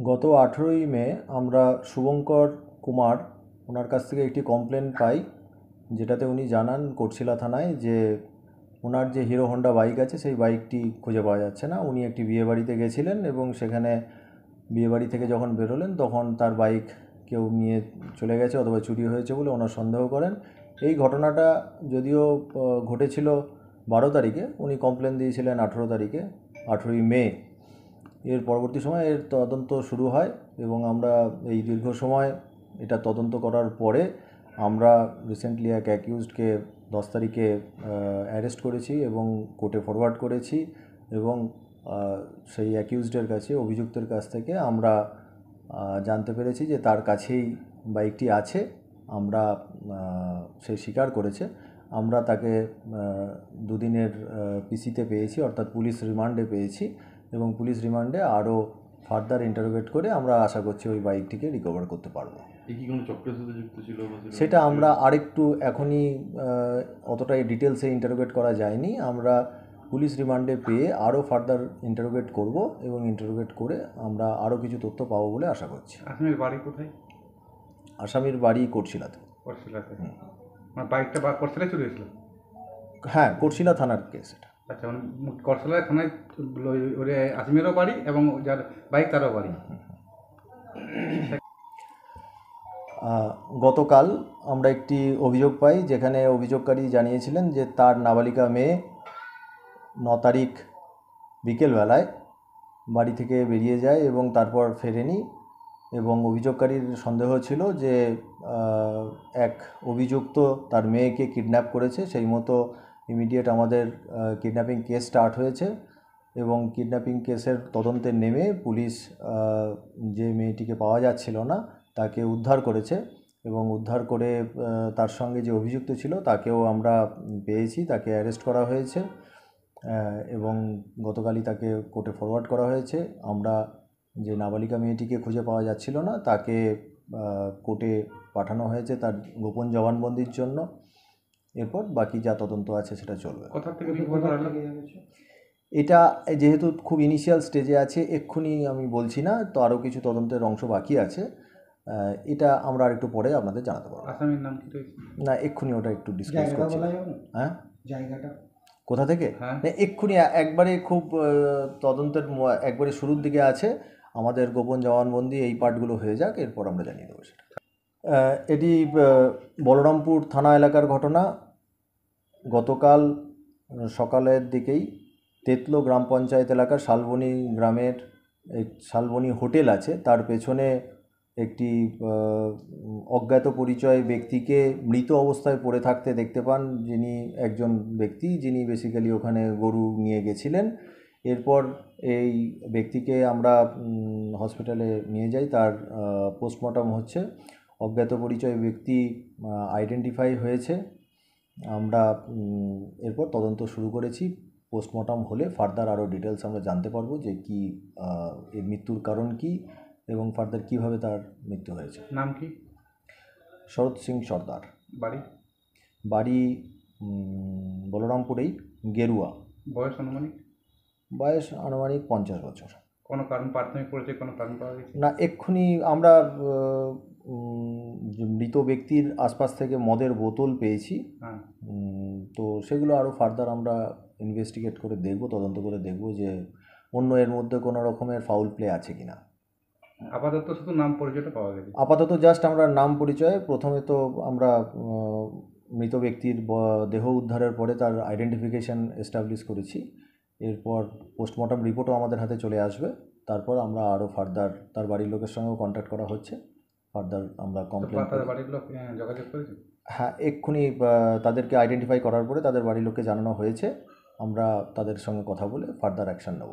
গত 18ই মে আমরা শুভঙ্কর কুমার ওনার কাছ থেকে একটি কমপ্লেন পাই, যেটাতে উনি জানান কোটশিলা থানায় যে ওনার যে হিরো হন্ডা বাইক আছে সেই বাইকটি খুঁজে পাওয়া যাচ্ছে না। উনি একটি বিয়েবাড়িতে গেছিলেন এবং সেখানে বিয়েবাড়ি থেকে যখন বেরোলেন তখন তার বাইক কেউ নিয়ে চলে গেছে অথবা চুরি হয়েছে বলে ওনার সন্দেহ করেন। এই ঘটনাটা যদিও ঘটেছিল 12 তারিখে, উনি কমপ্লেন দিয়েছিলেন 18 তারিখে, 18ই মে। এর পরবর্তী সময় এর তদন্ত শুরু হয় এবং আমরা এই দীর্ঘ সময় এটা তদন্ত করার পরে আমরা রিসেন্টলি এক অ্যাকিউজডকে 10 তারিখে অ্যারেস্ট করেছি এবং কোর্টে ফরওয়ার্ড করেছি এবং সেই অ্যাকিউজডের কাছে, অভিযুক্তের কাছ থেকে আমরা জানতে পেরেছি যে তার কাছেই বাইকটি আছে। আমরা সে স্বীকার করেছে। আমরা তাকে 2 দিনের পিসিতে পেয়েছি, অর্থাৎ পুলিশ রিমান্ডে পেয়েছি এবং পুলিশ রিমান্ডে আরও ফার্দার ইন্টারোগেট করে আমরা আশা করছি ওই বাইকটিকে রিকভার করতে পারবো। কি কোনো চক্রের সাথে যুক্ত ছিল? সেটা আমরা আরেকটু এখনই অতটাই ডিটেলসে ইন্টারোগেট করা যায়নি। আমরা পুলিশ রিমান্ডে পেয়ে আরও ফার্দার ইন্টারোগেট করব এবং ইন্টারোগেট করে আমরা আরও কিছু তথ্য পাবো বলে আশা করছি। আসামির বাড়ি কোথায়? আসামির বাড়ি কোটশিলাতে। কোটশিলাতে? মানে বাইকটা বা কোটশিলায় চুরি হয়েছিল? হ্যাঁ, কোটশিলা থানার কেস এটা। আচ্ছা, মানে কোটশিলা থানায় ওরে আসামিরও বাড়ি এবং যার বাইক তারও বাড়ি। গতকাল আমরা একটি অভিযোগ পাই, যেখানে অভিযোগকারী জানিয়েছিলেন যে তার নাবালিকা মেয়ে 9 তারিখ বিকেলবেলায় বাড়ি থেকে বেরিয়ে যায় এবং তারপর ফেরেনি এবং অভিযোগকারীর সন্দেহ ছিল যে এক অভিযুক্ত তার মেয়েকে কিডন্যাপ করেছে। সেই মতো ইমিডিয়েট আমাদের কিডন্যাপিং কেস স্টার্ট হয়েছে এবং কিডন্যাপিং কেসের তদন্তে নেমে পুলিশ যে মেয়েটিকে পাওয়া যাচ্ছিল না তাকে উদ্ধার করেছে এবং উদ্ধার করে তার সঙ্গে যে অভিযুক্ত ছিল তাকেও আমরা পেয়েছি, তাকে অ্যারেস্ট করা হয়েছে এবং গতকালই তাকে কোর্টে ফরওয়ার্ড করা হয়েছে। আমরা যে নাবালিকা মেয়েটিকে খুঁজে পাওয়া যাচ্ছিল না তাকে কোর্টে পাঠানো হয়েছে তার গোপন জবানবন্দির জন্য। এরপর বাকি যা তদন্ত আছে সেটা চলবে। কোথা থেকে বিপদ হলো? এটা যেহেতু খুব ইনিশিয়াল স্টেজে আছে, এক্ষুনি আমি বলছি না, তো আরও কিছু তদন্তের অংশ বাকি আছে। এটা আমরা আর একটু পরে আপনাদের জানাতে পারবো। আসামির নাম কি রয়েছে? না, এক্ষুনি ওটা একটু ডিসকাস করছি। হ্যাঁ, জায়গাটা কোথা থেকে? হ্যাঁ, না, এক্ষুনি একবারে খুব তদন্তের একবারে শুরুর দিকে আছে। আমাদের গোপন জবানবন্দি এই পার্টগুলো হয়ে যাক, এরপর আমরা জানিয়ে দেবো সেটা। এটি বলরামপুর থানা এলাকার ঘটনা। গতকাল সকালের দিকেই তেতলো গ্রাম পঞ্চায়েত এলাকার শালবনী গ্রামের এক শালবনী হোটেল আছে, তার পেছনে একটি অজ্ঞাত পরিচয় ব্যক্তিকে মৃত অবস্থায় পড়ে থাকতে দেখতে পান, যিনি একজন ব্যক্তি যিনি বেসিক্যালি ওখানে গরু নিয়ে গেছিলেন। এরপর এই ব্যক্তিকে আমরা হসপিটালে নিয়ে যাই, তার পোস্টমর্টম হচ্ছে। অজ্ঞাত পরিচয় ব্যক্তি আইডেন্টিফাই হয়েছে। আমরা এরপর তদন্ত শুরু করেছি। পোস্টমর্টম হলে ফার্দার আরও ডিটেলস আমরা জানতে পারবো যে কি এর মৃত্যুর কারণ কি এবং ফার্দার কীভাবে তার মৃত্যু হয়েছে। নাম কি? শরৎ সিং সর্দার। বাড়ি? বাড়ি বলরামপুরেই, গেরুয়া। বয়স আনুমানিক? বয়স আনুমানিক 50 বছর। কোনো কারণ, প্রাথমিক পরিচয় কোনো কারণ পাওয়া গেছে? না, এক্ষুনি আমরা মৃত ব্যক্তির আশপাশ থেকে মদের বোতল পেয়েছি। হ্যাঁ, তো সেগুলো আরও ফার্দার আমরা ইনভেস্টিগেট করে দেখব, তদন্ত করে দেখব যে অন্য এর মধ্যে কোনো রকমের ফাউল প্লে আছে কি না। আপাতত শুধু নাম পরিচয়টা পাওয়া গেছে? আপাতত জাস্ট আমরা নাম পরিচয়, প্রথমে তো আমরা মৃত ব্যক্তির দেহ উদ্ধারের পরে তার আইডেন্টিফিকেশান এস্টাবলিশ করেছি। এরপর পোস্টমর্টম রিপোর্টও আমাদের হাতে চলে আসবে। তারপর আমরা আরও ফার্দার তার বাড়ির লোকের সঙ্গেও কন্ট্যাক্ট করা হচ্ছে। ফার্দার আমরা কমপ্লেন তার বাড়ির লোক যোগাযোগ করেছে? হ্যাঁ, এক্ষুনি তাদেরকে আইডেন্টিফাই করার পরে তাদের বাড়ির লোককে জানানো হয়েছে। আমরা তাদের সঙ্গে কথা বলে ফার্দার অ্যাকশান নেব।